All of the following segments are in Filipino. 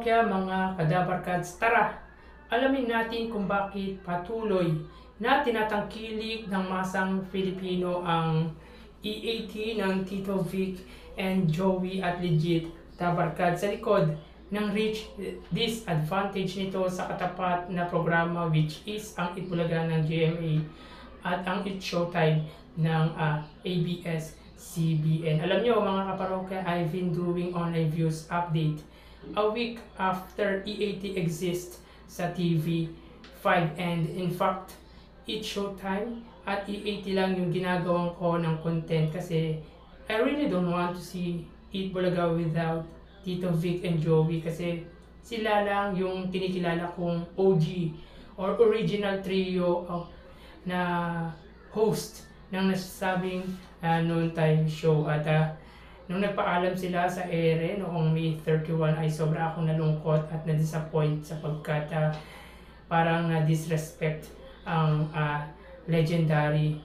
kaparokya, mga kadabarkads, tara! Alamin natin kung bakit patuloy na tinatangkilik ng masang Filipino ang EAT ng Tito Vic and Joey at Legit Dabarkad sa likod ng reach disadvantage nito sa katapat na programa which is ang Itbulaga ng GMA at ang It's Showtime ng ABS-CBN. Alam nyo mga kaparokya, I've been doing online views update a week after EAT exists sa TV5 and in fact It's Showtime at EAT lang yung ginagawang ko ng content kasi I really don't want to see Itbulaga without Tito Vic and Joey kasi sila lang yung kinikilala kong OG or original trio na host ng nasasabing noontime show. At nung nagpaalam sila sa ere noong May 31 ay sobra akong nalungkot at na-disappoint sapagkat parang na-disrespect ang legendary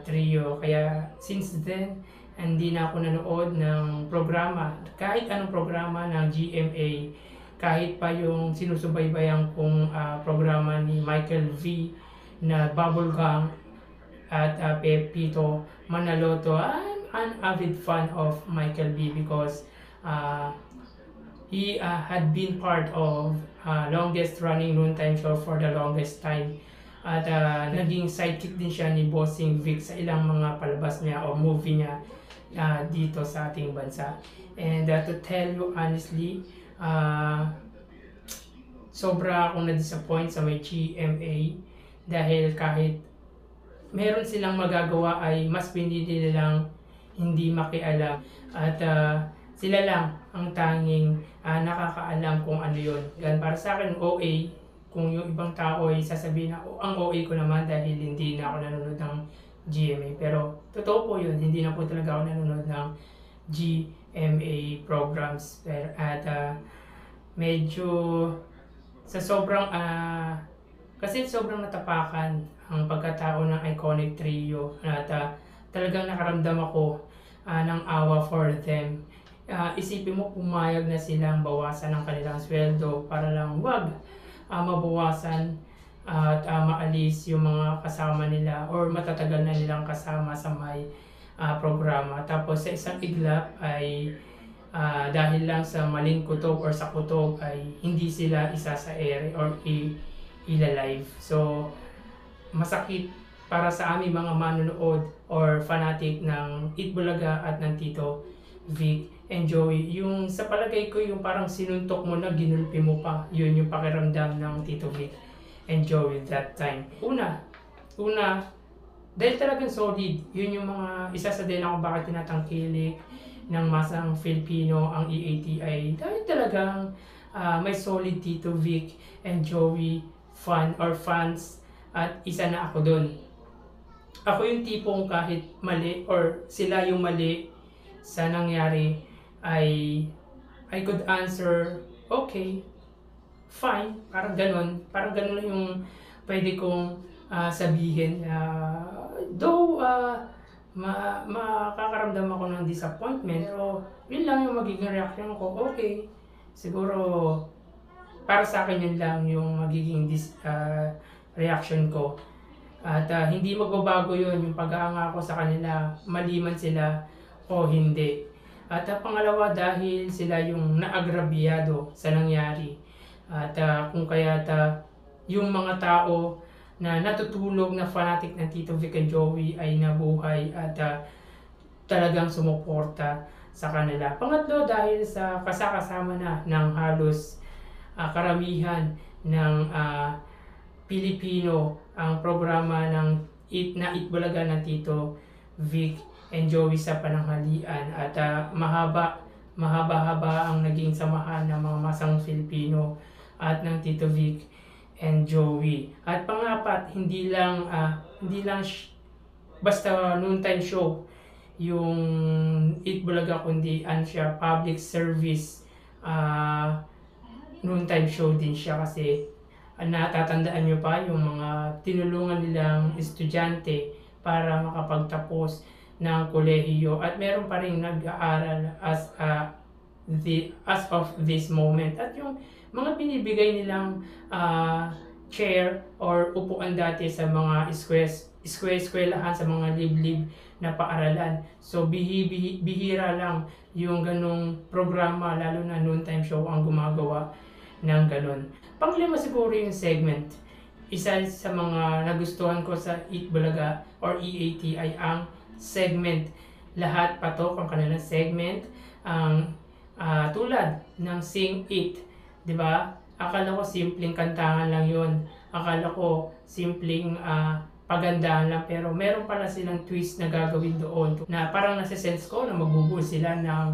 trio. Kaya since then, hindi na ako nanood ng programa, kahit anong programa ng GMA, kahit pa yung sinusubaybayan kong programa ni Michael V na Bubblegum at Pepito Manaloto. I'm an avid fan of Michael V because he had been part of longest running noontime show for the longest time. At naging sidekick din siya ni Bossing Vic sa ilang mga palabas niya o movie niya dito sa ating bansa. And to tell you honestly, sobra akong na-disappoint sa may GMA dahil kahit meron silang magagawa ay mas pinili nilang hindi makialam at sila lang ang tanging nakakaalam kung ano yun. Yan, para sa akin OA, kung yung ibang tao ay sasabihin na ang OA ko naman dahil hindi na ako nanonood ng GMA. Pero totoo po yun, hindi na po talaga ako nanonood ng GMA programs. At medyo sa sobrang kasi sobrang natapakan ang pagkatao ng iconic trio at talagang nakaramdam ako ng awa for them. Isipin mo, pumayag na silang bawasan ng kanilang sweldo para lang wag mabawasan at maalis yung mga kasama nila or matatagal na nilang kasama sa may programa. Tapos sa isang iglap ay dahil lang sa maling kutob or sa kutob ay hindi sila isa sa ere or ila-live. So masakit para sa aming mga manonood or fanatic ng Itbulaga at ng Tito Vic and Joey. Yung sa palagay ko yung parang sinuntok mo na ginulpi mo pa. Yun yung pakiramdam ng Tito Vic and Joey that time. Una, dahil talagang solid. Yun yung mga isa sa din ako bakit tinatangkilik ng masang Filipino ang EAT ay dahil talagang may solid Tito Vic and Joey fans at isa na ako doon. Ako yung tipong kahit mali or sila yung mali sa nangyari ay I could answer okay, fine, parang ganun lang yung pwede kong sabihin. Though makakaramdam ako ng disappointment, pero yun lang yung magiging reaction ko. Okay, siguro para sa akin yun lang yung magiging reaction ko. At hindi magbabago yun yung pag-aanga ko sa kanila, mali man sila o hindi. At pangalawa, dahil sila yung naagrabiyado sa nangyari. At kung kaya yung mga tao na natutulog na fanatic ng Tito Vic and Joey ay nabuhay at talagang sumuporta sa kanila. Pangatlo, dahil sa kasama na ng halos karamihan ng Pilipino ang programa ng Itbulaga ng Tito Vic and Joey sa pananghalian at mahaba-haba ang naging samahan ng mga masang Filipino at ng Tito Vic and Joey. At pangapat, hindi lang basta noontime show yung Itbulaga kundi siya public service noontime show din siya kasi natatandaan nyo pa yung mga tinulungan nilang estudyante para makapagtapos ng kolehiyo at meron pa rin nag-aaral as as of this moment. At yung mga binibigay nilang chair or upuan dati sa mga eskwelahan, sa mga liblib na paaralan. So bihira lang yung ganong programa, lalo na noontime show ang gumagawa ng ganon. Panglima siguro yung segment. Isa sa mga nagustuhan ko sa Eat Bulaga or EAT ay ang segment. Lahat patok ang kanilang segment. Ang tulad ng Sing It, di ba? Akala ko simpleng kantahan lang yun. Akala ko simpleng pagandahan lang, pero meron pala silang twist na gagawin doon na parang nasa-sense ko na magbubuo sila ng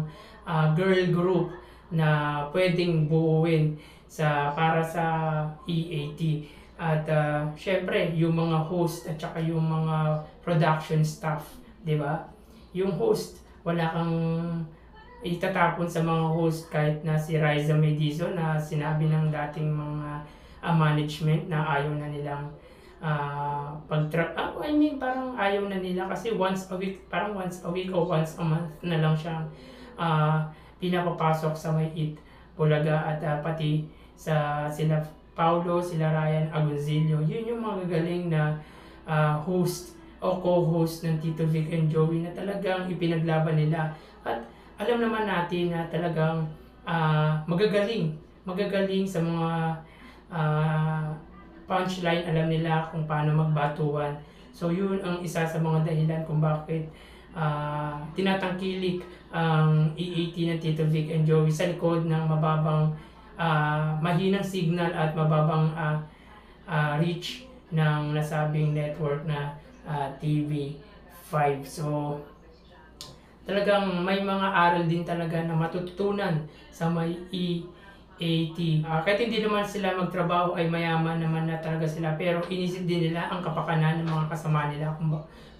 girl group na pwedeng buuin para sa EAT. At syempre, yung mga host at saka yung mga production staff, di ba? Yung host, wala kang itatapon sa mga host kahit na si Riza Medizo na sinabi ng dating mga management na ayaw na nilang parang ayaw na nila kasi once a week o once a month na lang siyang pinapapasok sa may Eat Bulaga. At pati sa sila Paulo, sila Ryan Agoncillo, yun yung mga gagaling na host o co-host ng Tito Vic and Joey na talagang ipinaglaban nila. At alam naman natin na talagang magagaling sa mga punchline. Alam nila kung paano magbatuan. So yun ang isa sa mga dahilan kung bakit tinatangkilik ang EAT ng Tito Vic and Joey sa likod ng mababang mahinang signal at mababang reach ng nasabing network na TV5. So talagang may mga aral din talaga na matututunan sa may EAT. Kahit hindi naman sila magtrabaho ay mayaman naman na talaga sila, pero inisip din nila ang kapakanan ng mga kasama nila.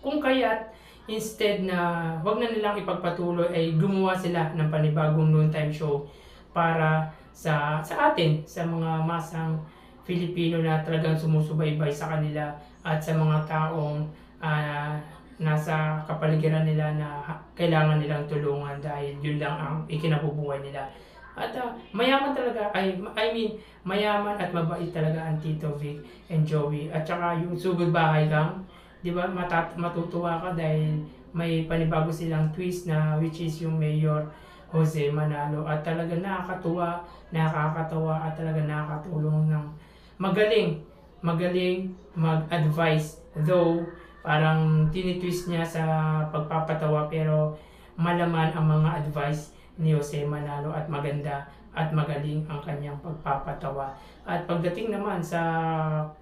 Kung kaya't instead na wag na nilang ipagpatuloy ay gumawa sila ng panibagong noontime show para sa atin, sa mga masang Filipino na talagang sumusubaybay sa kanila at sa mga taong nasa kapaligiran nila na kailangan nilang tulungan dahil yun lang ang ikinabubuhay nila. At mayaman talaga, mayaman at mabait talaga ang Tito Vic and Joey. At saka yung sugod bahay lang, di ba, matutuwa ka dahil may panibago silang twist na which is yung Mayor Jose Manalo. At talaga nakakatawa at talaga nakakatulong ng magaling mag-advise. Though parang tinitwist niya sa pagpapatawa, pero malaman ang mga advice ni Jose Manalo at maganda at magaling ang kanyang pagpapatawa. At pagdating naman sa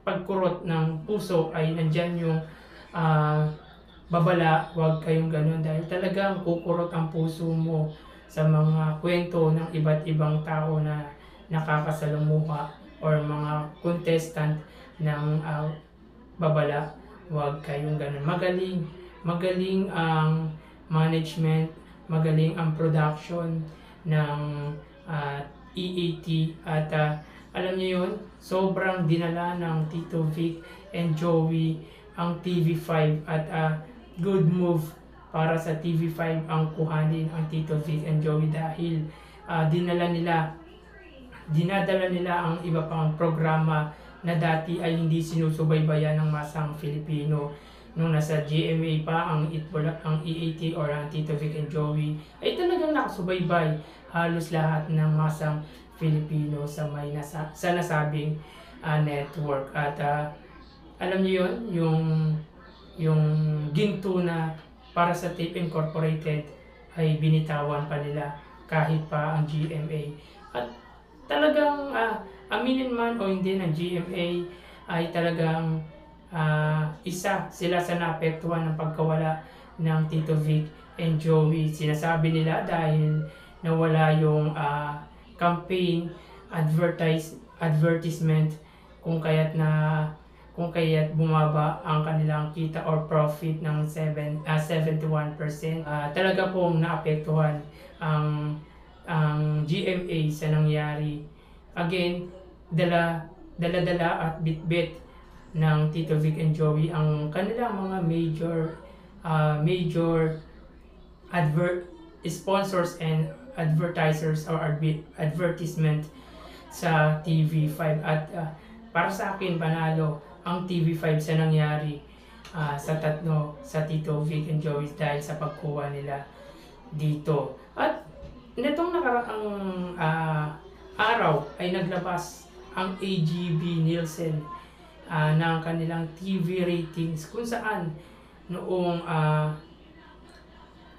pagkurot ng puso ay nandyan yung babala, huwag kayong ganun dahil talagang kukurot ang puso mo sa mga kwento ng iba't ibang tao na nakakasalamuha or mga contestant ng babala. Huwag kayong ganun. Magaling ang management, magaling ang production ng EAT at alam niyo yun, sobrang dinala ng Tito Vic and Joey ang TV5 at good move para sa TV5 ang kuhanin ang Tito Vic and Joey dahil dinadala nila ang iba pang programa na dati ay hindi sinusubaybayan ng masang Filipino. Nung nasa GMA pa ang EAT or ang Tito Vic and Joey ay talagang nakasubaybay halos lahat ng masang Filipino sa nasabing network. At alam niyo yun, yung ginto na para sa Tape Incorporated ay binitawan pa nila kahit pa ang GMA. At talagang aminin man o hindi ng GMA ay talagang isa sila sa naapektuhan ng pagkawala ng Tito Vic and Joey. Sinasabi nila dahil nawala yung campaign advertisement kung kaya't bumaba ang kanilang kita or profit ng 71%. Talaga pong naapektuhan ang GMA sa nangyari. Again, dala at bitbit ng Tito Vic and Joey ang kanilang mga major sponsors and advertisers or advertisement sa TV5 at para sa akin panalo ang TV5 sa nangyari sa Tito Vic and Joey dahil sa pagkuha nila dito. At nitong nakaraang araw ay naglabas ang AGB Nielsen ng kanilang TV ratings kung saan noong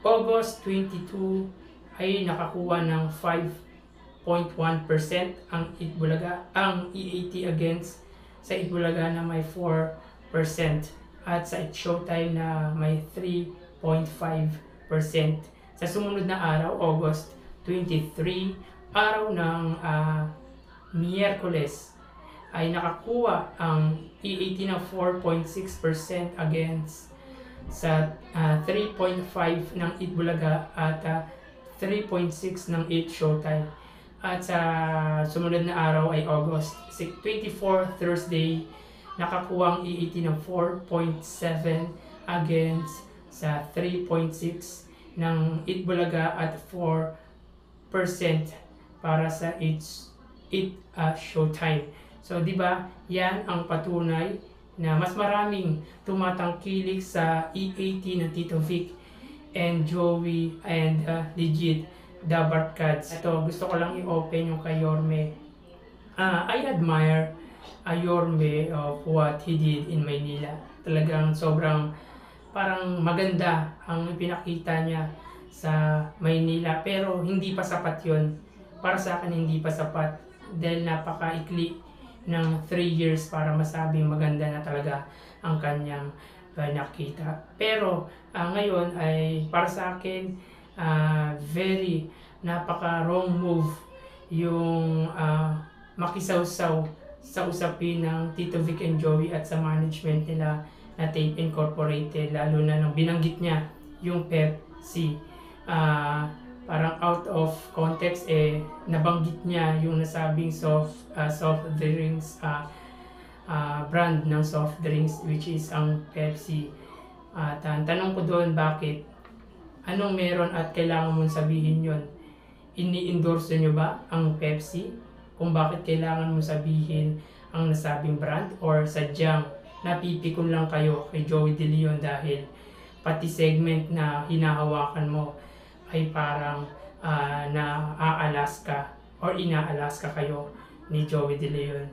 August 22 ay nakakuha ng 5.1% ang Itbulaga, ang EAT against sa Itbulaga na may 4% at sa It Showtime na may 3.5%. Sa sumunod na araw, August 23, araw ng Miyerkules, ay nakakuha ang EAT ng 4.6% against sa 3.5 ng Itbulaga at 3.6 ng It Showtime. At sa sumunod na araw ay August 24, Thursday, nakakuha ang EAT ng 4.7 against sa 3.6 ng Itbulaga at 4% para sa It Showtime. So, di ba, yan ang patunay na mas maraming tumatangkilik sa EAT ng Tito Vic and Joey and legit the Barkads. Ito, gusto ko lang i-open yung kay Yorme. I admire Yorme of what he did in Maynila. Talagang sobrang parang maganda ang pinakita niya sa Maynila. Pero hindi pa sapat yun. Para sa akin, hindi pa sapat. Dahil napakaikli ng 3 years para masabing maganda na talaga ang kanyang nakita. Pero ngayon ay para sa akin very napaka wrong move yung makisawsaw sa usapin ng Tito Vic and Joey at sa management nila na Tape Incorporated, lalo na nang binanggit niya yung Pepsi. Parang out of context nabanggit niya yung nasabing soft drinks brand ng soft drinks which is ang Pepsi. At tanong ko doon, bakit? Anong meron at kailangan mong sabihin yon? Ini-endorse nyo ba ang Pepsi? Kung bakit kailangan mong sabihin ang nasabing brand? Or sadyang napipikon lang kayo kay Joey De Leon dahil pati segment na hinahawakan mo ay parang na-aalas ka or inaalas ka kayo ni Joey De Leon.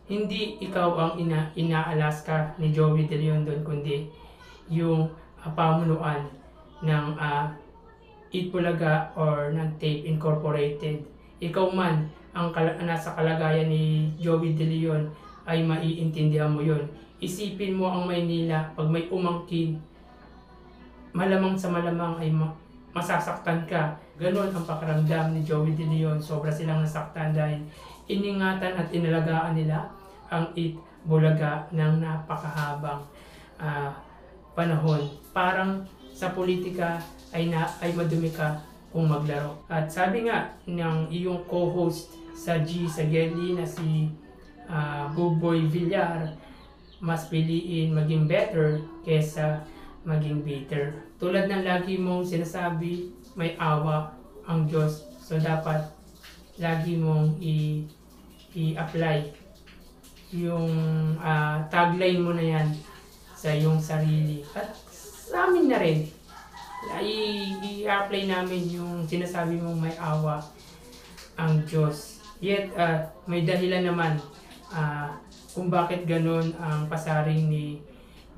Hindi ikaw ang inaalas ka ni Joey De Leon doon, kundi yung pamunuan ng Itbulaga or ng Tape Incorporated. Ikaw man ang nasa kalagayan ni Joey De Leon ay maiintindihan mo yun. Isipin mo ang Maynila, pag may umangkin, malamang sa malamang ay masasaktan ka. Ganon ang pakiramdam ni Joey De Leon. Sobra silang nasaktan dahil iningatan at inalagaan nila ang Itbulaga ng napakahabang panahon. Parang sa politika ay madumi ka kung maglaro. At sabi nga ng iyong co-host sa Gelly na si Buboy Villar, mas piliin maging better kesa maging bitter. Tulad ng lagi mong sinasabi, may awa ang Diyos. So dapat lagi mong i-apply yung tagline mo na yan sa iyong sarili. At sa amin na rin, i-apply namin yung sinasabi mong may awa ang Diyos. Yet may dahilan naman kung bakit ganun ang pasaring ni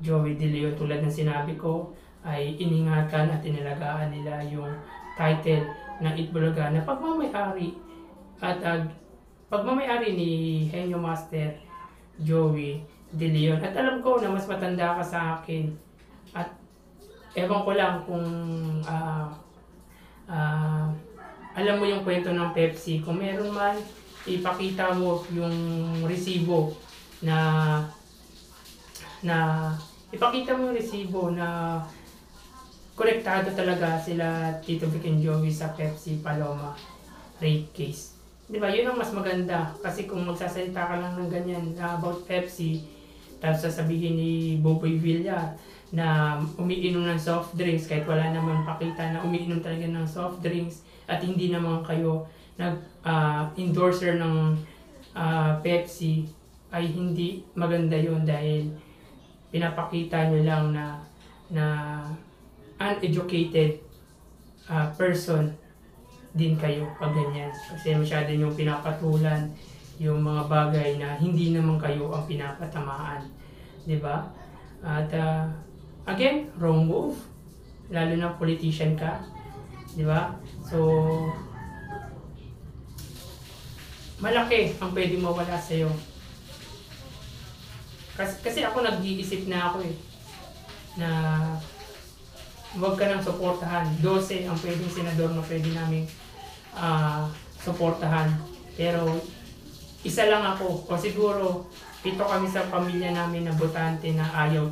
Joey De Leon. Tulad ng sinabi ko, ay iningatan at inalagaan nila yung title ng Itbulaga na pagmamayari at pagmamayari ni Henyo Master Joey De Leon. At alam ko na mas matanda ka sa akin at ewan ko lang kung alam mo yung kwento ng Pepsi. Kung meron man, ipakita mo yung resibo na konektado talaga sila Tito Vic and Joey sa Pepsi Paloma rape case. Di ba? Yun ang mas maganda. Kasi kung magsasalita ka lang ng ganyan about Pepsi, tapos sasabihin ni Buboy Villar na umiinom ng soft drinks kahit wala naman pakita na umiinom talaga ng soft drinks at hindi naman kayo endorser ng Pepsi, ay hindi maganda yun dahil pinapakita nyo lang na uneducated person din kayo pag ganyan. Kasi masyado yung pinapatulan yung mga bagay na hindi naman kayo ang pinapatamaan. Diba? At again, wrong move. Lalo na politician ka. Diba? So, malaki ang pwede mawala sa'yo. Kasi ako nag-iisip na ako na huwag ka nang suportahan. 12 ang pwedeng senador na pwede namin suportahan. Pero isa lang ako, o siguro 7 kami sa pamilya namin na botante na ayaw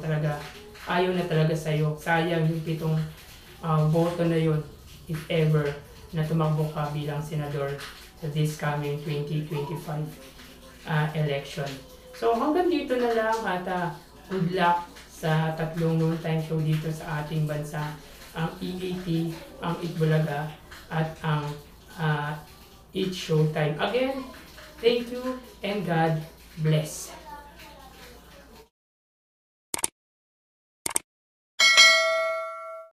na talaga sa'yo. Sayang yung 7 boto na yun, if ever, na tumakbo ka bilang senador sa this coming 2025 election. So hanggang dito na lang at good luck sa 3 noontime show dito sa ating bansa, ang EAT, ang Itbulaga, at ang It's Showtime. Again, thank you and God bless.